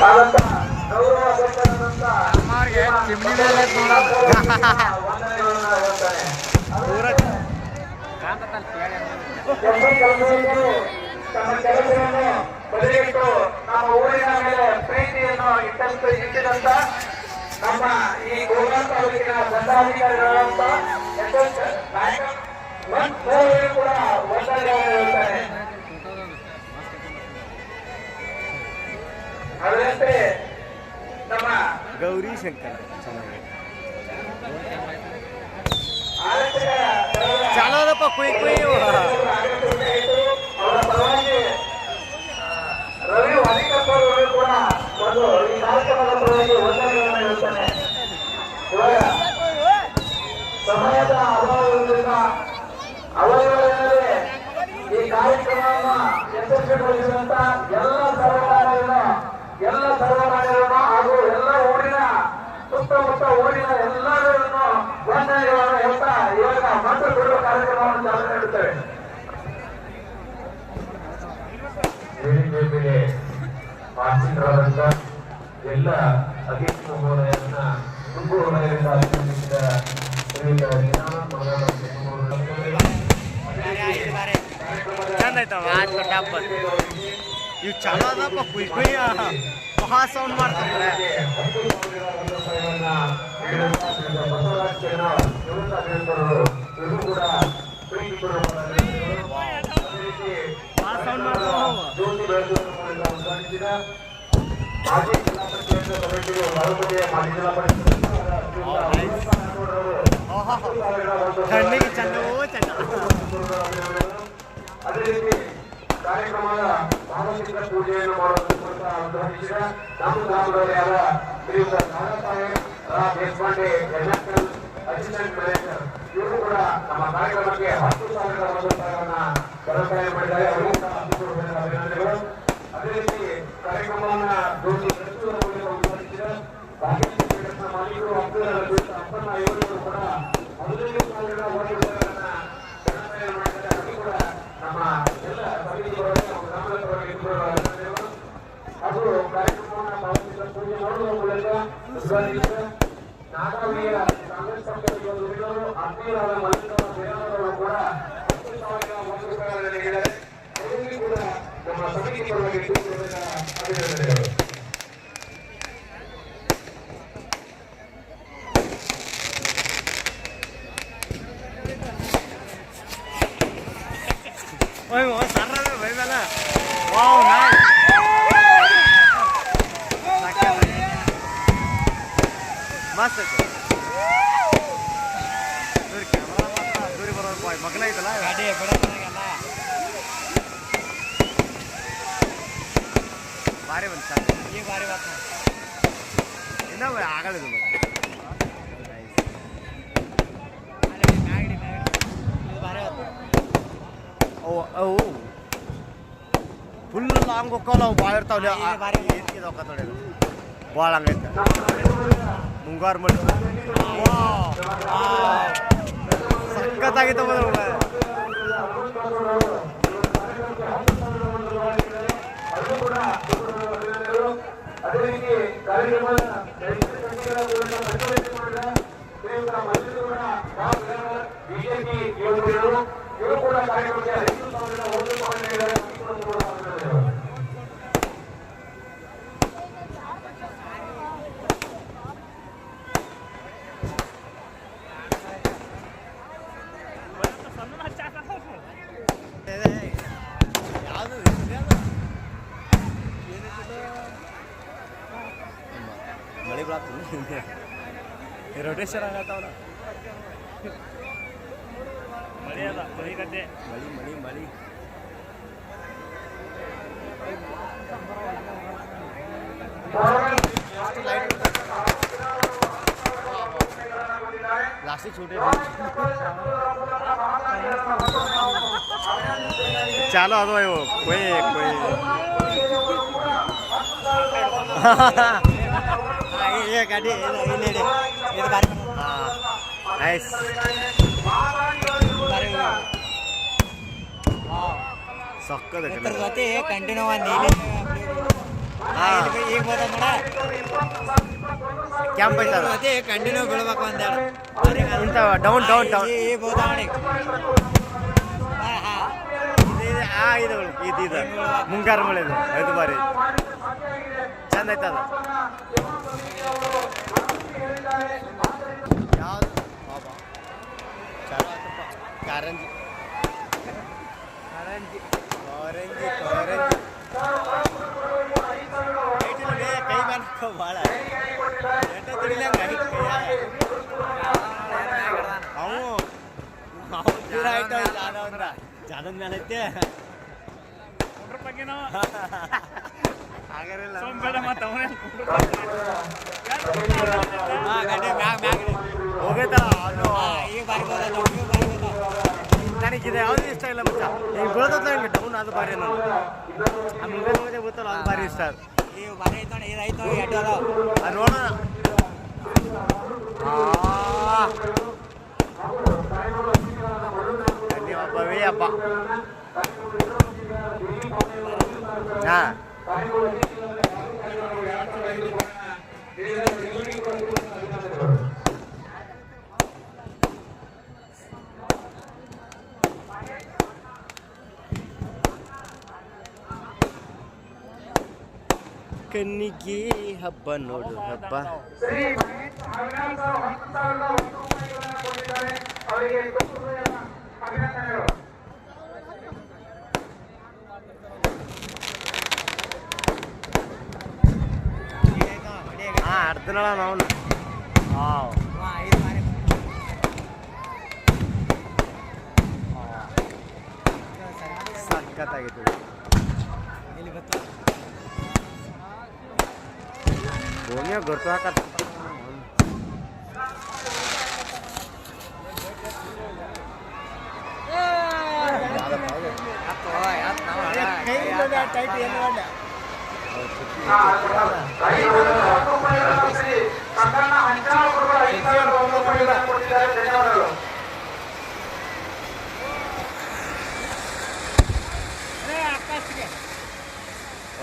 ಆದಂತ ಗೌರವ ಅಧ್ಯಕ್ಷರಾದಂತ ಚಿಮ್ನಿ ಮೇಲೆ ತಮ್ಮ ಕೆಲಸವನ್ನು ಬದಿಗಿಟ್ಟು ನಮ್ಮ ಊರಿನ ಮೇಲೆ ಪ್ರೀತಿಯನ್ನು ಇಟ್ಟಿದಂತ ನಮ್ಮ ಈ ಗೋಕಾಕ್ ತಾಲೂಕಿನ ದಂಡಾಧಿಕಾರಿಗಳಂತ ಕೂಡ ವಂದನೆಗಳನ್ನು ಹೇಳ್ತಾರೆ. ಅದರಂತೆ ನಮ್ಮ ಗೌರಿ ಶಂಕರ್ ಚಾಲೋದಪ್ಪ ಕುಯ್ ಕುಯ್ ಅವರ ಪರವಾಗಿ ರವಿ ವಾಣಿಕಪ್ಪರು ಕೂಡ ಒಂದು ಈ ಕಾರ್ಯಕ್ರಮದ ಪರವಾಗಿ ವಂದನೆಗಳನ್ನು ಹೇಳ್ತಾನೆ. ಇವಾಗ ಸಮಯದ ಅಭಾವದಿಂದ ಅವಯವೇ ಈ ಕಾರ್ಯಕ್ರಮವನ್ನು ಯಶಸ್ವಿಗೊಳಿಸಿದಂತ ಎಲ್ಲ ಸರ್ವಕಾರ್ಯಗಳನ್ನು ಹಾಗೂ ಎಲ್ಲ ಊರಿನ ಸುತ್ತಮುತ್ತ ಊರಿನ ಎಲ್ಲರನ್ನು ವಂದನೆಗಳನ್ನು ಹೇಳ್ತಾ ಇವಾಗ ಮಂತ್ರ ಬಿಡುವ ಕಾರ್ಯಕ್ರಮವನ್ನು ಚಾಲನೆ ನೀಡುತ್ತೇವೆ. ವೇದಿಕೆ ಮೇಲೆ ಆಸೀನರಾದಂತ ಎಲ್ಲ ಅತಿಥಿ ಮಹೋದಯರನ್ನ ತುಂಬು ಹೃದಯದಿಂದ ಅಭಿನಂದಿಸಿದ ಇವು ಚಲೋ ಅದಪ್ಪ ಕುಯ್ ಕುಯ್ ಮಹಾ ಸೌಂಡ್ ಮಾಡ್ತಾರೆ. ಜ್ಯೋತಿ ಬೆಳೆಸುವುದರ ಉದ್ಘಾಟಿಸಿದ ಮಾಜಿ ಜಿಲ್ಲಾ ಪಂಚಾಯತ್ ಸದಸ್ಯರು ಬಾಗಲಕೋಟೆಯ ಮಾಜಿ ಜಿಲ್ಲಾ ಪಂಚಾಯತ್ ಕಣ್ಣಿಗೆ ಚಂದ ಚಂದ. ಅದೇ ರೀತಿ ಕಾರ್ಯಕ್ರಮದ ಸಾರ್ವಜನಿಕ ಪೂಜೆಯನ್ನು ಮಾಡುವುದಕ್ಕೆ ಉದ್ಘಾಟಿಸಿದ ನಾಮದಾಮರವರಾದ ಶ್ರೀಯುತ Dadasaheb Deshpande NSL assistant manager ಇವರು ಕೂಡ ನಮ್ಮ ಕಾರ್ಯಕ್ರಮಕ್ಕೆ 10,000 ರೂಪಾಯಿಗಳನ್ನ ಧನಸಹಾಯ ಮಾಡಿದ್ದಾರೆ. ಅವರಿಗೂ ಸಹ ಅಭಿನಂದನೆಗಳು. ಅದೇ ರೀತಿ ಕಾರ್ಯಕ್ರಮವನ್ನು ಜ್ಯೋತಿ ಬೆಳೆಸುವುದರ ಮೂಲಕ ಉದ್ಘಾಟಿಸಿದ ಭಾಗ್ಯಶ್ರೀ ಟ್ರೇಡರ್ಸ್ನ ಮಾಲೀಕರು ಅಪ್ಪನ್ನ ಇವರು ಕೂಡ 15,000 ರೂಪಾಯಿಗಳನ್ನ ಧನಸಹಾಯ ಮಾಡಿದ್ದಾರೆ. ಅದು ಕೂಡ ನಮ್ಮ ಎಲ್ಲ ಸಮಿತಿಯವರಿಗೆ ನಮ್ಮ ಗ್ರಾಮದ ಪರವಾಗಿ ಅಭಿನಂದನೆಗಳು. ಹಾಗೂ ಕಾರ್ಯಕ್ರಮವನ್ನು ಭಾವಚಿತ್ರ ಪೂಜೆ ಮಾಡುವ ಮೂಲಕ ಉದ್ಘಾಟಿಸಿದ ನಾಗಾವಿಯ ಕಾಂಗ್ರೆಸ್ ಪಕ್ಷದ ಹಿರಿಯರು ಆತ್ಮೀಯರಾದ ಮಲ್ಲಿಕಾರ್ಜುನ ಬೇರವರು ಕೂಡ 10,000 ರೂಪಾಯಿಗಳನ್ನು ನೀಡಿದ್ದಾರೆ. ಅವರಿಗೂ ಕೂಡ ನಮ್ಮ ಸಮಿತಿ ಪರವಾಗಿ ಅಭಿನಂದನೆಗಳು. ಮಸ್ತ್ ದೂರಿ ಬರೋದು ಮಗನ ಐತಲ್ಲ ಗಾಡಿ ಬಿಡೋಲ್ಲ ಭಾರಿ ಬಂತು ಸರ್. ಈಗ ಭಾರಿ ಬಾತ್ ಇನ್ನೂ ಆಗಲ್ಲ ಅವು ಫುಲ್ ಲಾಂಗ್ ಹೋಕ್ಕಲ್ಲ ಅವು ಭಾಳ ಇರ್ತಾವಲ್ಲ ತೊಡೆ ಭಾಳ ಹಂಗೈತೆ ಮುಂಗಾರು ಮಣ್ಣು ಸಖತ್ತಾಗಿತ್ತು ಅದೇ ರೀತಿ ಕಾರ್ಯಕ್ರಮದ ಬಿಜೆಪಿ ಯುವಕರು ಇವರು ಕೂಡ ಕಾರ್ಯಕ್ರಮಕ್ಕೆ 5,000 ನೀಡಿದ್ದಾರೆ. ಮಳೆ ಬರ್ತದೆ ರೊಟೇಷನ್ ಆಗತ್ತವಲ್ಲ ಮಳೆ ಅಲ್ಲ ಮಳಿ ಗದ್ದೆ ಮಳಿ ಮಳಿ ಮಳಿ प्लास्टिक छोटे चालो ಅದು कोई ये गाड़ी ले ले ये बारे में नाइस सख्त कंटिन्यू ಈಗ ಬೋದ ನೋಡ ಕ್ಯಾಂಪ್ ಐತದ ಅದೇ ಕಂಟಿನ್ಯೂ ಬೀಳ್ಬೇಕು ಅಂದೇಳಿ ಇಂಥ ಡೌನ್ ಡೌನ್ ಡೌನ್ ಈ ಬೋದ ನೋಡಿ ಇದು ಮುಂಗಾರು ಮಳೆದು ಐದು ಬಾರಿ ಚಂದ ಐತದ ಯಾವ್ದು ಕಾರಂಜಿ ಕಾರಂಜಿ ಕಾರಂಜಿ ಕಾರಂಜಿ ಕೈ ಮಾಡ್ಕೋ ಭಾಳ ಜಾದನ್ ಮೇಲೆ ಐತೆ ನನಗಿದೆ ಯಾವ್ದು ಇಷ್ಟ ಇಲ್ಲ ಮಚ್ಚ ಈಗ ಬೀಳ್ತದ ಹಿಂಗೆ ಡೌನ್ ಅದು ಬಾರಿ ನಾನು ಆ ಮುಂದೆ ಗೊತ್ತಲ್ಲ ಅದು ಭಾರಿ ಇಷ್ಟ ಅದು ಈಗ ಬಾರಿ ಐತೆ ನೋಡಿ ಇದಾಯ್ತು ಎಡ್ಡು ಅದಾವ ಅದು ನೋಡೋಣ ಹಬ್ಬವೇ ಹಬ್ಬ ಹಾಂ ಕಣ್ಣಿಗೆ ಹಬ್ಬ ನೋಡು ಹಬ್ಬ ಹಾಂ ಅರ್ಧನಳ ನಾವು ಹಾಂ ಸಖತ್ತಾಗಿತ್ತು ಇಲ್ಲಿ ಗೊತ್ತು ಭೂಮಿಯ ಗುರ್ತು ಹಾಕತ್ತ ಟೈಟ್ ಏನು ಮಾಡಲ್ಲ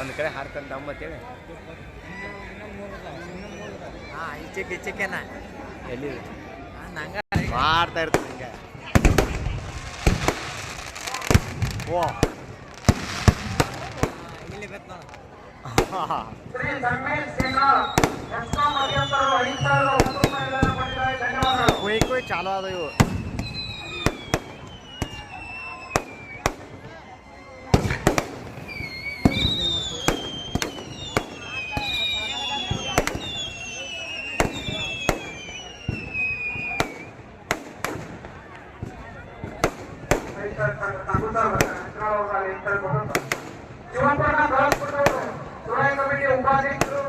ಒಂದು ಕಡೆ ಹಾರ್ಕಂತ ಅಂಬತ್ತೇಳಿ ಹಾಂ ಈಚೆಕೆನ ಎಲ್ಲಿ ನಂಗೆ ಮಾಡ್ತಾ ಇರ್ತೀನಿ ಹಿಂಗೆ ಓ ಇಲ್ಲಿ ಬೇಕು ನೋಡು ಕೊಯ್ ಕೊಯ್ ಚಾಲು ಆದ ಇವು ಚುನಾವಣಾ ಕಮಿಟಿ ಉಪಾಧ್ಯಕ್ಷರು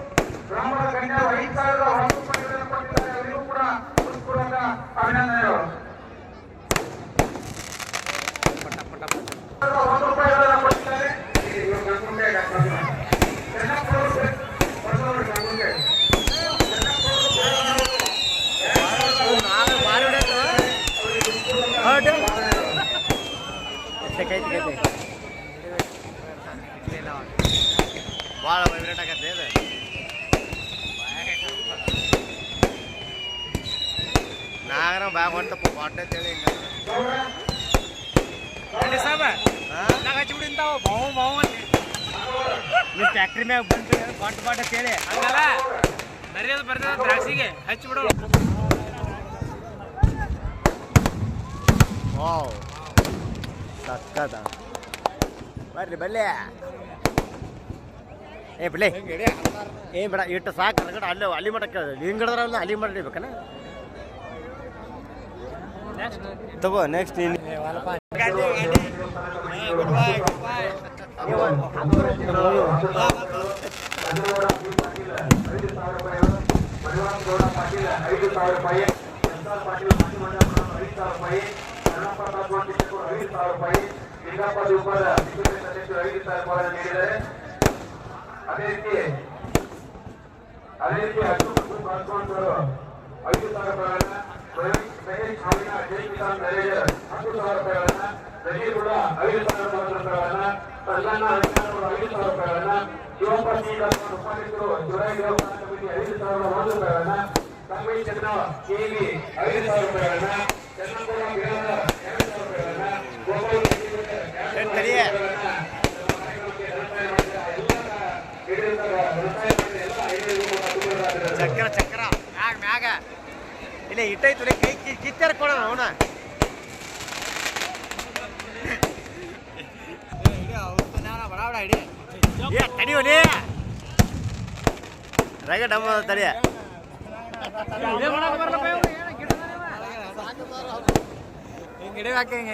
ಗ್ರಾಮದ ಗಣ್ಯರು 5,000 ರೂಪಾಯಿಗಳನ್ನು ಕೊಟ್ಟಿದ್ದಾರೆ. ಅವರಿಗೂ ಕೂಡ ಹೃತ್ಪೂರ್ವಕ ಅಭಿನಂದನೆಗಳು. 1 ರೂಪಾಯಿಗಳನ್ನು ಕೊಟ್ಟಿದ್ದಾರೆ. ಭಾಳ ವೈಬ್ರೇಟ್ ಆಗತ್ತೆ ಇದು ನಾಗರ ಬ್ಯಾಗ್ ಹೊಂಟಪ್ಪ ಪಾಟ್ ಅಂತೇಳಿ ನಿಮ್ಮ ಫ್ಯಾಕ್ಟ್ರಿ ಮ್ಯಾಗ ಬಂದು ಪಾಟ್ ಪಾಟ್ ಅಂತೇಳಿ ಹಂಗಲ್ಲ ಮರ್ಯಾದೆ ಬರ್ತದೆ ದ್ರಾಕ್ಷಿಗೆ ಹಚ್ಚಿಬಿಡು ವಾವ್ ಸಕ್ಕದ ಬರ್ರಿ ಬಲ್ಲೆ ಏ ಬಿಡ್ಲೆ ಏ ಬೇಡ ಇಟ್ಟು ಸಾಕು ಹೊರಗಡೆ ಅಲ್ಲೇ ಅಲ್ಲಿ ಮಠಕ್ಕೆ ಹಿಂಗೆ ಹಿಡಿದ್ರಲ್ಲ ಅಲ್ಲಿ ಮಠ ಹಿಡಿಬೇಕನ ತಗೋ ನೆಕ್ಸ್ಟ್ ಅದೇ ರೀತಿ ಅಶೋಕ್ ಕಾನ್ಸ್ವಾನ್ಸರು 5,000 ರೂಪಾಯಿಗಳನ್ನ ಮಹೇಶ್ ಹಾವಿನ ಜೈ ಕಿಸಾನ್ ಮ್ಯಾನೇಜರ್ 10,000 ರೂಪಾಯಿಗಳನ್ನ ನಜೀರ್ ಕೂಡ 5,000 ರೂಪಾಯಿಗಳನ್ನ, ಪ್ರಸನ್ನ ಹರಿಯಾಣವರು 5,000 ರೂಪಾಯಿಗಳನ್ನ, ಶಿವಪ್ಪ ಶ್ರೀಧರ್ ಉಪಾಧ್ಯಕ್ಷರು ಜುಲೈ ದೇವಸ್ಥಾನ ಕಮಿಟಿ 5,001 ರೂಪಾಯಿಗಳನ್ನ, ಸಂಗಮೇಶ್ ಚಂದ್ರ ಕೆವಿ 5,000 ರೂಪಾಯಿಗಳನ್ನ, ಚನ್ನಪುರ ಬಿರಾದರ್ 2,000 ರೂಪಾಯಿಗಳನ್ನ, ಗೋಪಾಲ್ ಚಕ್ರ ಚಕ್ರ ಮ್ಯಾಗ ಮ್ಯಾಗ ಇಲ್ಲ ಇಟ್ಟೈತು ಕೈ ಕಿತ್ತಾರ ಕೊಡೋಣ ಅವನ ತಡಿಯೋಲಿ ರಗ ಡಮ್ಮ ತಡಿಯ ಹಿಂಗೆ